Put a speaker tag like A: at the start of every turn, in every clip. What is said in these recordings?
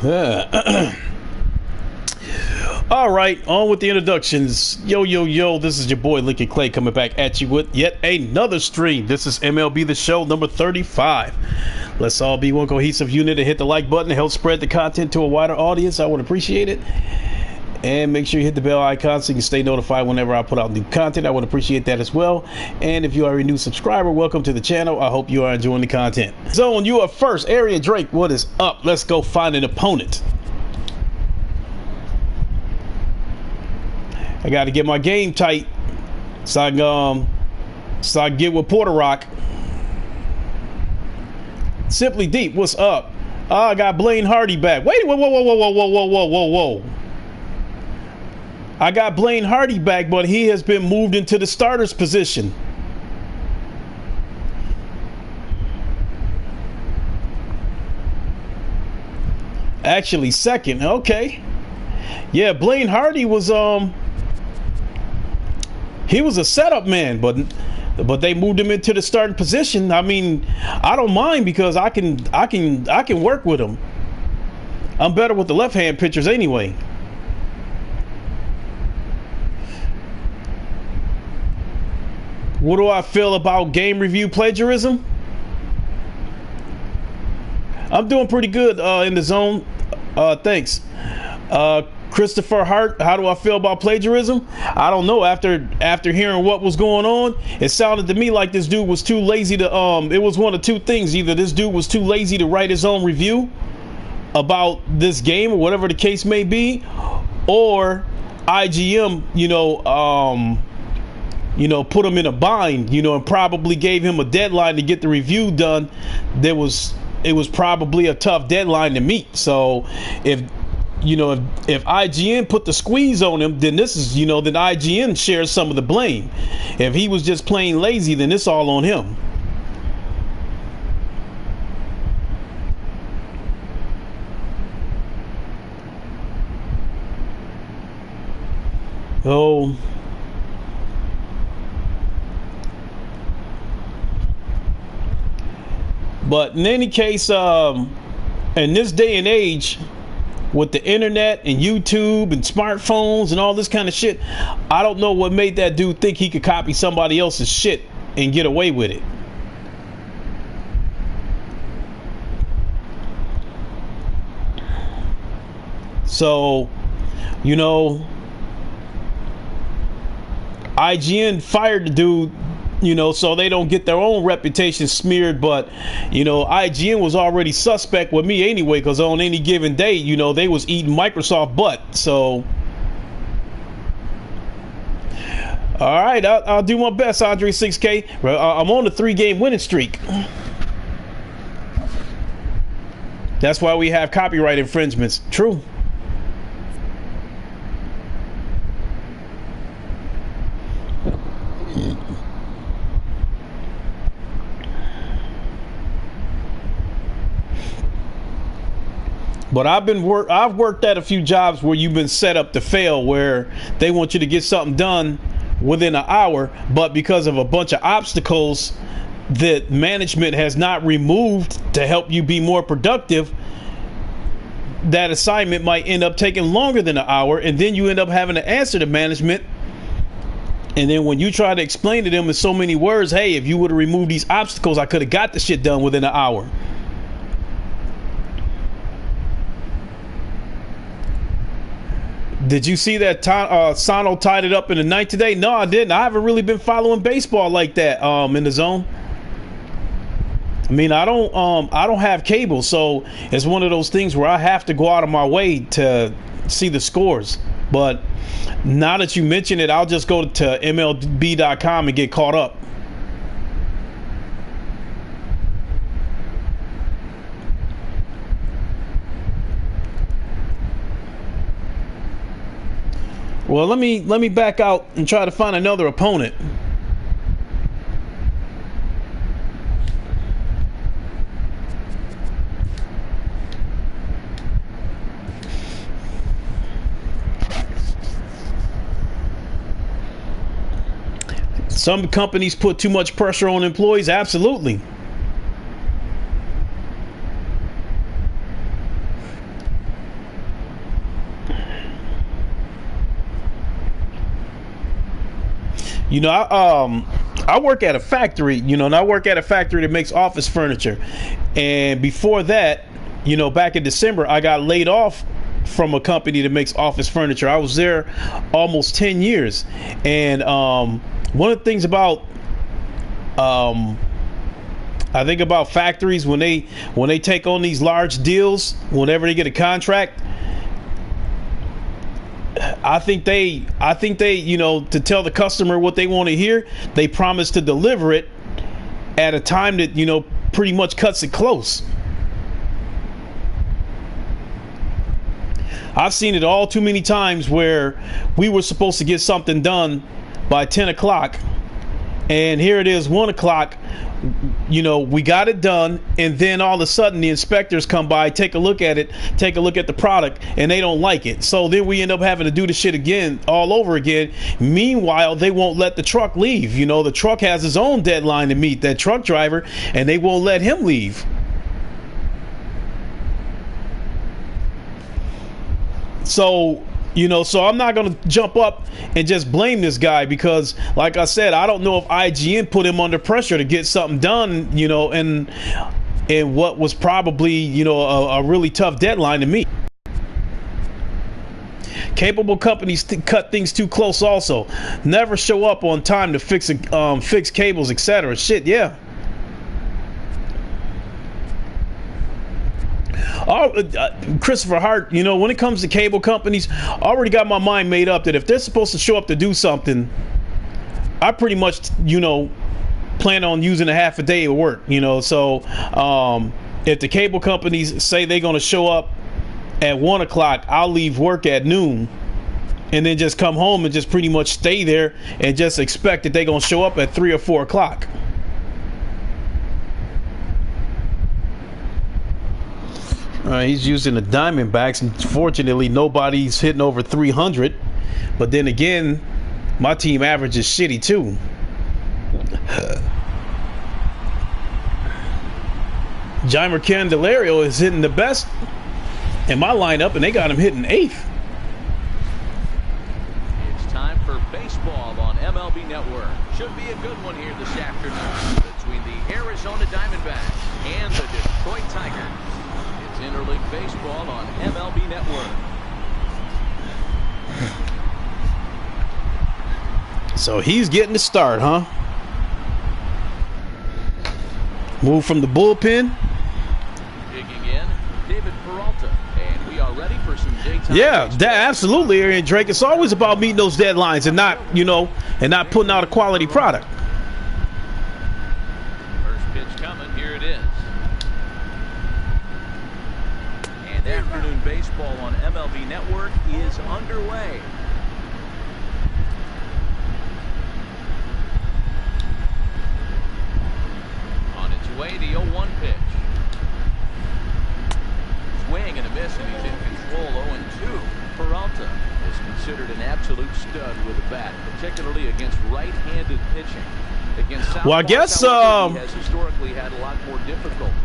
A: All right, on with the introductions. Yo, this is your boy Lincoln Clay coming back at you with yet another stream. This is MLB The Show number 35. Let's all be one cohesive unit and hit the like button to help spread the content to a wider audience. I would appreciate it. And make sure you hit the bell icon so you can stay notified whenever I put out new content. I would appreciate that as well. And if you are a new subscriber, welcome to the channel. I hope you are enjoying the content. Zone, you are first. Area Drake, what is up? Let's go find an opponent. I got to get my game tight so I can get with Porter Rock. Simply Deep, what's up? I got Blaine Hardy back. Wait, whoa. I got Blaine Hardy back, but he has been moved into the starter's position. Actually, second. Okay. Yeah, Blaine Hardy was he was a setup man, but they moved him into the starting position. I mean, I don't mind because I can work with him. I'm better with the left-hand pitchers anyway. What do I feel about game review plagiarism? I'm doing pretty good in the zone. Thanks. Christopher Hart, how do I feel about plagiarism? I don't know. After hearing what was going on, it sounded to me like this dude was too lazy to it was one of two things. Either this dude was too lazy to write his own review about this game or whatever the case may be, or IGM, put him in a bind, and probably gave him a deadline to get the review done. It was probably a tough deadline to meet. So if IGN put the squeeze on him, then this is, then IGN shares some of the blame. If he was just plain lazy, then it's all on him. Oh. But in any case, in this day and age, with the internet and YouTube and smartphones and all this kind of shit, I don't know what made that dude think he could copy somebody else's shit and get away with it. So, IGN fired the dude, so they don't get their own reputation smeared. But, IGN was already suspect with me anyway, because on any given day, they was eating Microsoft butt. So, all right, I'll do my best, Andre 6K. I'm on a 3-game winning streak. That's why we have copyright infringements. True. But I've worked at a few jobs where you've been set up to fail, where they want you to get something done within an hour, but because of a bunch of obstacles that management has not removed to help you be more productive, that assignment might end up taking longer than an hour, and then you end up having to answer to management. And then when you try to explain to them in so many words, hey, if you would have removed these obstacles, I could have got the shit done within an hour. Did you see that Sano tied it up in the ninth today? No, I didn't. I haven't really been following baseball like that in the zone. I mean, I don't have cable, so it's one of those things where I have to go out of my way to see the scores. But now that you mention it, I'll just go to MLB.com and get caught up. Well, let me back out and try to find another opponent. Some companies put too much pressure on employees. Absolutely. You know, I work at a factory, you know, and I work at a factory that makes office furniture. And before that, you know, back in December, I got laid off from a company that makes office furniture. I was there almost 10 years. And one of the things about I think about factories when they take on these large deals, whenever they get a contract, I think they, you know, to tell the customer what they want to hear, they promise to deliver it at a time that, you know, pretty much cuts it close. I've seen it all too many times where we were supposed to get something done by 10 o'clock, and here it is 1 o'clock. You know, we got it done, and then all of a sudden the inspectors come by, take a look at it, take a look at the product, and they don't like it. So then we end up having to do the shit again, all over again. Meanwhile, they won't let the truck leave. You know, the truck has his own deadline to meet, that truck driver, and they won't let him leave. So, you know, so I'm not going to jump up and just blame this guy because, like I said, I don't know if IGN put him under pressure to get something done, you know, and what was probably, you know, a really tough deadline to meet. Capable companies cut things too close also. Never show up on time to fix cables, etc. Shit, yeah. Christopher Hart, you know, when it comes to cable companies, I already got my mind made up that if they're supposed to show up to do something, I pretty much, you know, plan on using a half a day of work, you know. So if the cable companies say they're going to show up at 1 o'clock, I'll leave work at noon and then just come home and just pretty much stay there and just expect that they're going to show up at 3 or 4 o'clock. He's using the Diamondbacks, and fortunately nobody's hitting over 300. But then again, my team average is shitty too. Jeimer Candelario is hitting the best in my lineup, and they got him hitting 8th.
B: It's time for baseball on MLB Network. Should be a good one here this afternoon between the Arizona Diamondbacks and the Detroit Tigers. Interleague baseball on MLB Network.
A: So he's getting the start, huh? Move from the bullpen.
B: Digging in, David Peralta, and we are ready for some daytime.
A: Yeah, absolutely, Aaron Drake. It's always about meeting those deadlines and not, you know, and not putting out a quality product.
B: First pitch coming. Here it is. Afternoon baseball on MLB Network is underway. On its way, the 0-1 pitch. Swing and a miss, and he's in control. 0-2. Peralta is considered an absolute stud with a bat, particularly against right-handed pitching. Against South,
A: well, I guess
B: he has historically had a lot more difficulty.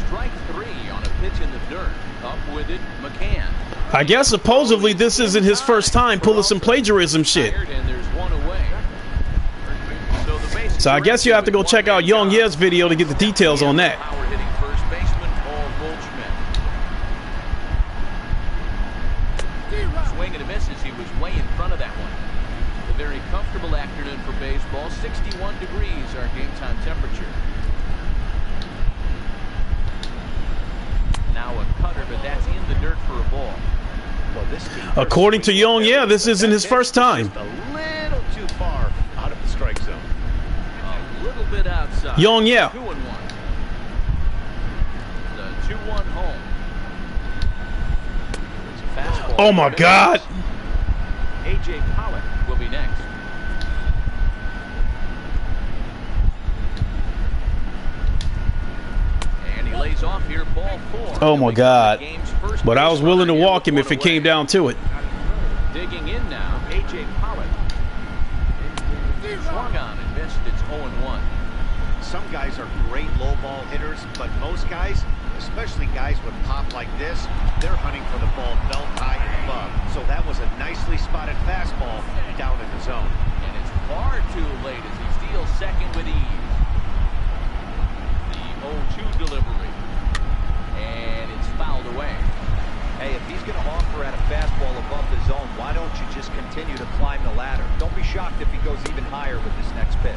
B: Strike 3 on a pitch in the dirt. Up with it, McCann.
A: I guess supposedly this isn't his first time pulling some plagiarism shit.
B: And there's one away.
A: So I guess you have to go check out Young Ye's video to get the details on that.
B: Power hitting first baseman Paul Goldschmidt. Swing and a miss as he was way in front of that one. A very comfortable afternoon for baseball. 61 degrees our game time temperature. Now a cutter, but that's in the dirt for a ball. Well, this team,
A: according to Young, yeah, this isn't his first time.
B: Just a little too far out of the strike zone. A little bit outside.
A: Young, yeah.
B: 2-1. The 2-1 home. It's a fastball.
A: Oh my God.
B: A.J. Pollock will be next. Lays off here, ball 4.
A: Oh my God. But I was willing to walk him if it came down to it.
B: Digging in now, A.J. Pollock. Swung on and missed. It's 0-1.
C: Some guys are great low ball hitters, but most guys, especially guys with pop like this, they're hunting for the ball belt high and above. So that was a nicely spotted fastball down in the zone.
B: And it's far too late as he steals second with ease. The 0-2 delivery. And it's fouled away.
C: Hey, if he's going to offer at a fastball above the zone, why don't you just continue to climb the ladder? Don't be shocked if he goes even higher with this next pitch.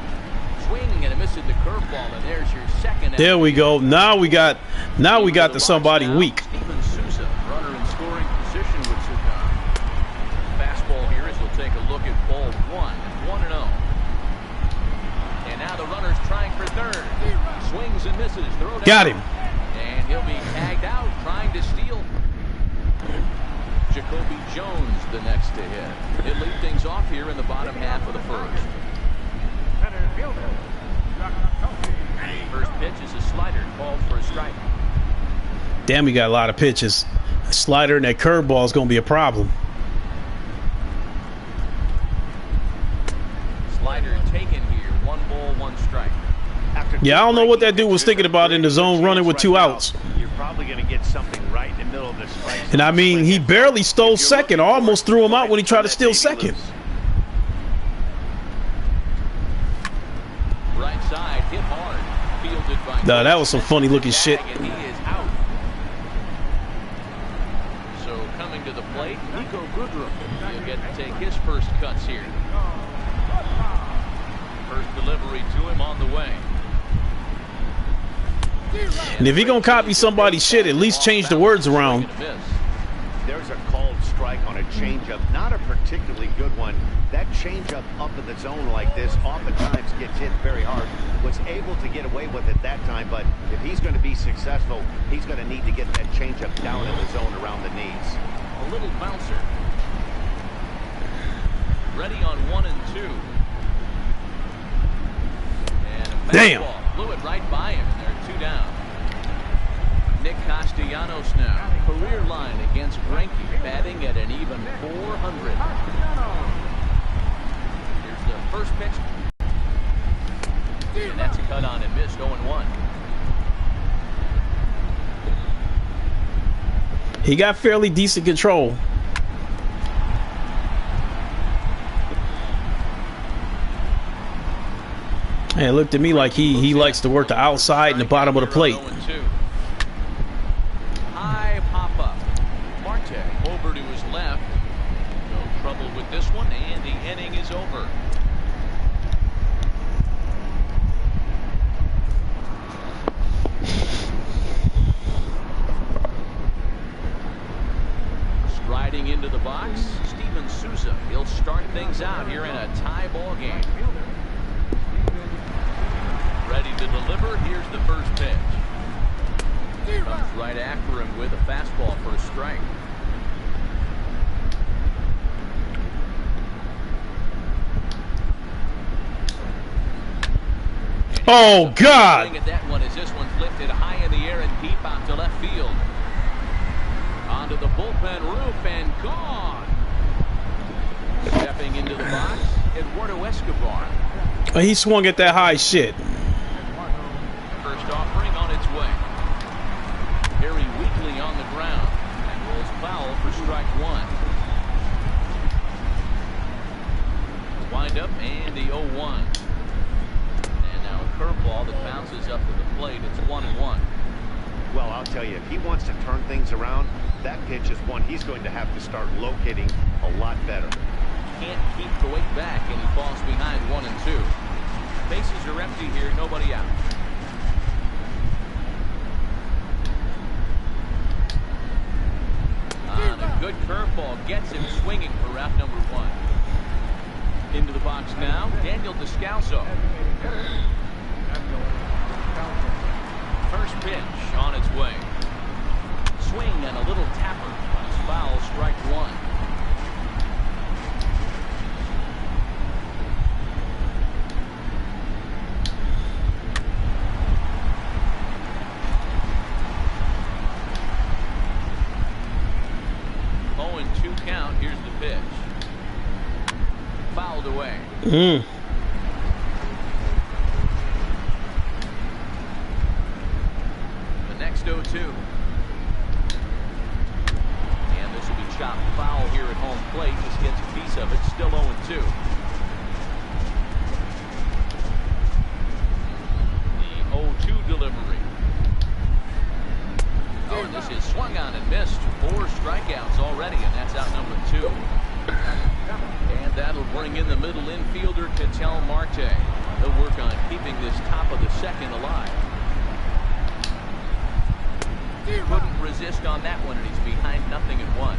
B: Swinging and missing the curveball, and there's your second.
A: There we go. Now we got to somebody weak.
B: Steven Souza, runner in scoring position with Sukan. Fastball here as we'll take a look at ball 1, 1-0. And now the runner's trying for third. Swings and misses. Throw down.
A: Got him.
B: And he'll be tagged out trying to steal. Jacoby Jones the next to hit. He'll lead things off here in the bottom half of the first. First pitch is a slider called for a strike.
A: Damn, we got a lot of pitches. A slider and that curveball is going to be a problem.
B: Slider taken here. 1 ball, 1 strike.
A: Yeah, I don't know what that dude was thinking about in the zone running with 2 outs.
C: You're probably going to get something right in the middle of this fight.
A: And I mean, he barely stole second. Almost threw him out when he tried to steal second.
B: Right side, hit hard. Fielded by
A: Nah, that was some funny looking shit.
B: And he is out. So coming to the plate, Nico Goodrum. He'll get to take his first cuts here. First delivery to him on the way.
A: And if he gonna copy somebody's shit, at least change the words around.
C: There's a called strike on a changeup, not a particularly good one. That changeup up in the zone like this oftentimes gets hit very hard. Was able to get away with it that time, but if he's going to be successful, he's going to need to get that changeup down in the zone around the knees.
B: A little bouncer. Ready on 1 and 2. And a
A: Damn.
B: fastball blew it right by him, and they're 2 down. Nick Castellanos now. Career line against Greinke, batting at an even 400. Here's the first pitch. And that's a cut on and missed, 0-1.
A: He got fairly decent control. And it looked to me like he likes to work the outside and the bottom of the plate.
B: High pop up. Marte over to his left. No trouble with this one, and the inning is over. Striding into the box, Steven Souza. He'll start things out here in a tie ball game. Ready to deliver. Here's the first pitch. Comes right after him with a fastball for a strike.
A: Oh, God.
B: At that one as this one's lifted high in the air and deep out to left field. Onto the bullpen roof and gone. Stepping into the box, Eduardo Escobar.
A: He swung at that high shit.
B: First offering on its way. Very weakly on the ground. And rolls foul for strike 1. Wind up and the 0-1. And now a curveball that bounces up to the plate. It's 1-1.
C: Well, I'll tell you, if he wants to turn things around, that pitch is one he's going to have to start locating a lot better.
B: Can't keep the weight back, and he falls behind 1 and 2. Bases are empty here, nobody out. On a good curveball, gets him swinging for route number 1. Into the box now, Daniel Descalso. First pitch on its way. Swing and a little tapper on his foul, strike 1. Count. Here's the pitch. Fouled away. The next 0-2. And this will be chopped foul here at home plate. Just gets a piece of it. Still 0-2. delivery. Oh, this is swung on and missed. 4 strikeouts already, and that's out number 2. And that'll bring in the middle infielder, Ketel Marte. He'll work on keeping this top of the second alive. Couldn't resist on that one, and he's behind 0-1.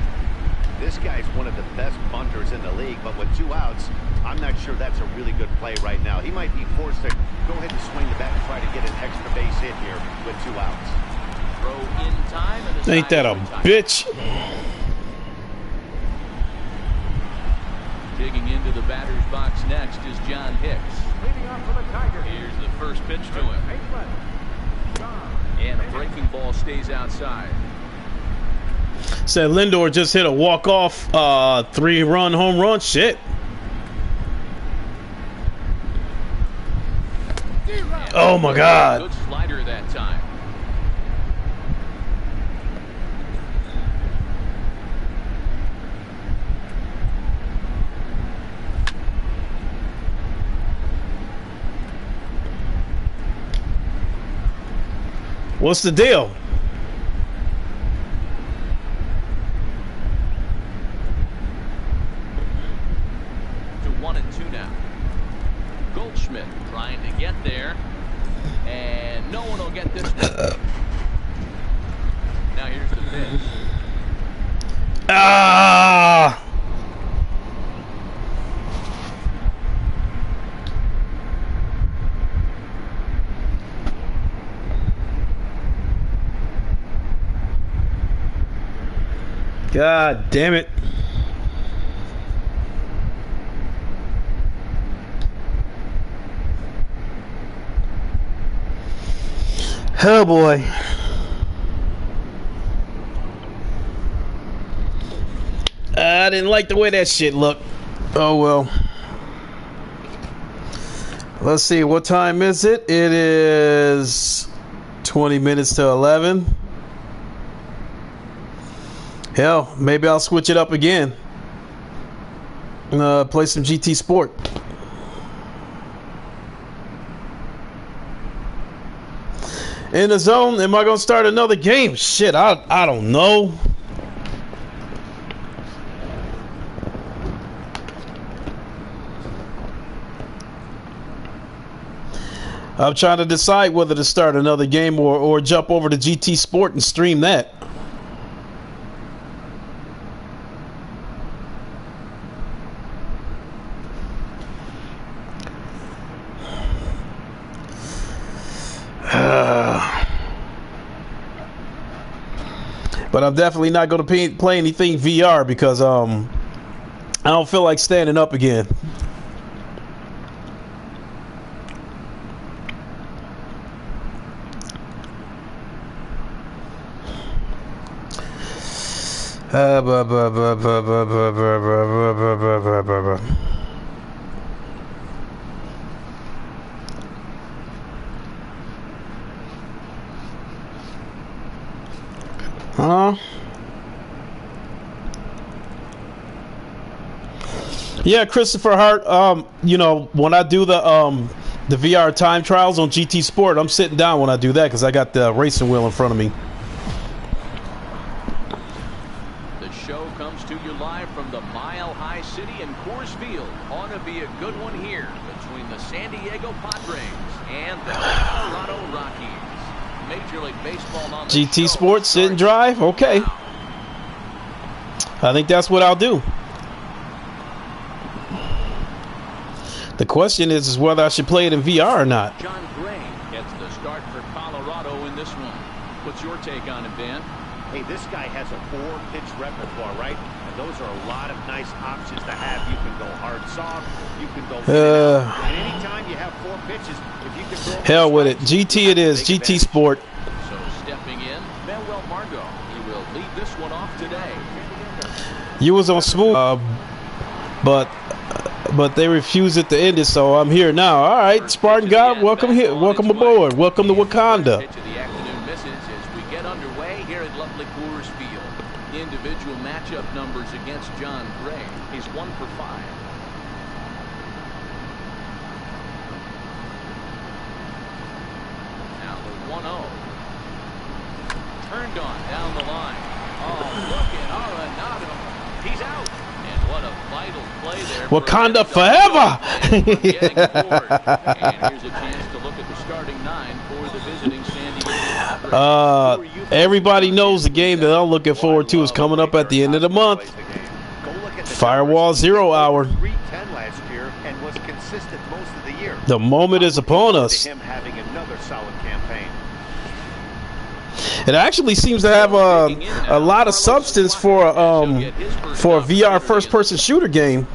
C: This guy's one of the best bunters in the league, but with 2 outs, I'm not sure that's a really good play right now. He might be forced to go ahead and swing the bat and try to get an extra base hit here with 2 outs.
B: Throw in time, and
A: Ain't that a bitch?
B: Digging into the batter's box next is John Hicks.
D: Leading off for the Tigers.
B: Here's the first pitch to him. And a breaking ball stays outside.
A: Said Lindor just hit a walk-off 3-run home run. Shit. Oh my God.
B: Good slider that time.
A: What's the deal?
B: To 1-2 now. Goldschmidt trying to get there, and no one will get this one. Now here's the pitch.
A: Ah! God damn it. Oh boy. I didn't like the way that shit looked. Oh well. Let's see, what time is it? It is 20 minutes to 11. Hell, maybe I'll switch it up again. Play some GT Sport. In the zone, am I going to start another game? Shit, I don't know. I'm trying to decide whether to start another game or jump over to GT Sport and stream that. But I'm definitely not going to play anything VR because I don't feel like standing up again. Yeah, Christopher Hart. You know, when I do the VR time trials on GT Sport, I'm sitting down when I do that because I got the racing wheel in front of me.
B: The show comes to you live from the Mile High City in Coors Field. Ought to be a good one here between the San Diego Padres and the Colorado Rockies. Major League Baseball on the
A: GT
B: show
A: Sports, sit and drive. Okay.
B: now.
A: I think that's what I'll do. The question is whether I should play it in VR or not.
B: John Gray gets the start for Colorado in this one. What's your take on him, Dan?
C: Hey, this guy has a 4-pitch repertoire, right? And those are a lot of nice options to have. You can go hard soft. You can go and anytime you have 4 pitches, if you can throw
A: Hell with it. GT it is. GT Sport.
B: So stepping in, Manuel Margot. He will lead this one off today.
A: You was on smooth, but they refused it to end it, so I'm here now. All right, Spartan God, welcome here. Welcome aboard. Welcome to Wakanda.
B: Pitch of the afternoon misses as we get underway here at lovely Coors Field. Individual matchup numbers against John Gray. He's 1 for 5. Now the
A: Wakanda forever. Everybody knows the game that I'm looking forward to is coming up at the end of the month. Firewall 0 hour. The moment is upon us. It actually seems to have a lot of substance for a VR first-person shooter game.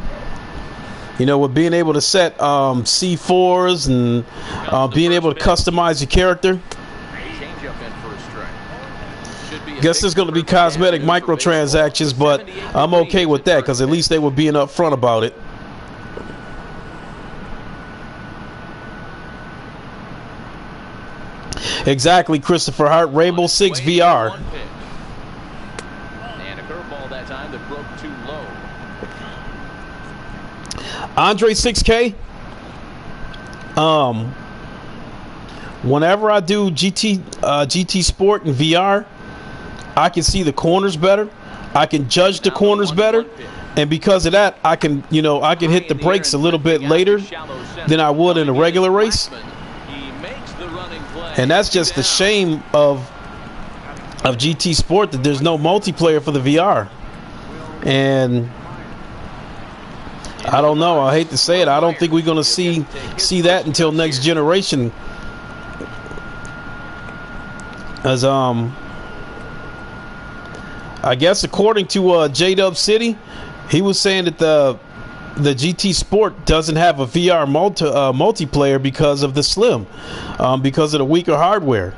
A: You know, with being able to set C4s and being able to customize your character. Guess there's going to be cosmetic microtransactions, but I'm okay with that because at least they were being upfront about it. Exactly, Christopher Hart. Rainbow Six VR.
B: And a curveball that time that broke too low.
A: Andre 6K. Whenever I do GT Sport and VR, I can see the corners better. I can judge the corners better, and because of that, I can hit the brakes a little bit later than I would in a regular race. And that's just the shame of GT Sport, that there's no multiplayer for the VR. And I don't know. I hate to say it. I don't think we're going to see that until next generation. As I guess according to J-Dub City, he was saying that the GT Sport doesn't have a VR multiplayer because of the Slim, because of the weaker hardware.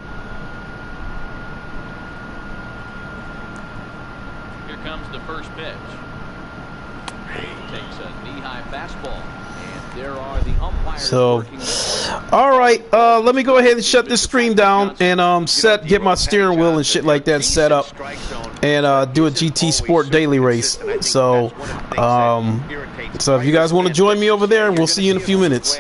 B: Here comes the first pitch. He takes a knee-high fastball, and there are the umpires.
A: So, all right, let me go ahead and shut this stream down and get my steering wheel and shit like that set up, and do a GT Sport daily race. So if you guys want to join me over there, we'll see you in a few minutes.